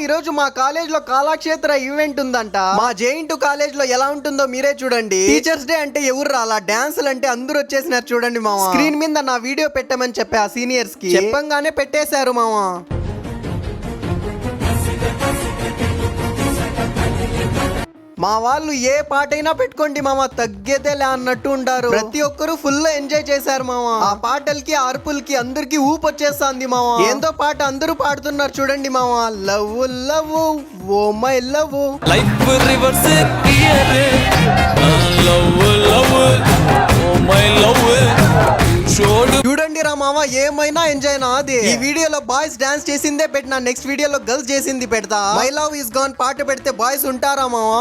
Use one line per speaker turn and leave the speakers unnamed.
ఈ రోజు మా కాలేజ్ లో కళాక్షేత్ర ఈవెంట్ ఉందంట. మా జేఎన్‌టూ కాలేజ్ లో ఎలా ఉంటుందో మీరే చూడండి. టీచర్స్ డే అంటే ఎవరు రాలా, డాన్సులు అంటే అందరూ వచ్చేసినారు చూడండి మామ. స్క్రీన్ మీద నా వీడియో పెట్టమని చెప్పి ఆ సీనియర్స్ కి చెప్పంగానే పెట్టేశారు మామ. మా వాళ్ళు ఏ పాటైనా పెట్టుకోండి మామ, తగ్గేదేలే అన్నట్టు ఉంటారు. ప్రతి ఒక్కరు ఫుల్ ఎంజాయ్ చేశారు మామ. ఆ పాటలకి అరుపులకి అందరికి ఊపు వచ్చేస్తుంది మామ. ఏందో పాట అందరూ పాడుతున్నారు చూడండి మామ. Love love oh my love,
life reverse gear, love love oh my love.
చూడండి రా మామ, ఏమైనా ఎంజాయ్ నా అది. ఈ వీడియోలో బాయ్స్ డాన్స్ చేసిందే పెట్టినా, నెక్స్ట్ వీడియోలో గర్ల్స్ చేసింది పెడతా. మై లవ్ ఇస్ గాన్ పాట పెడితే బాయ్స్ ఉంటారా మామ?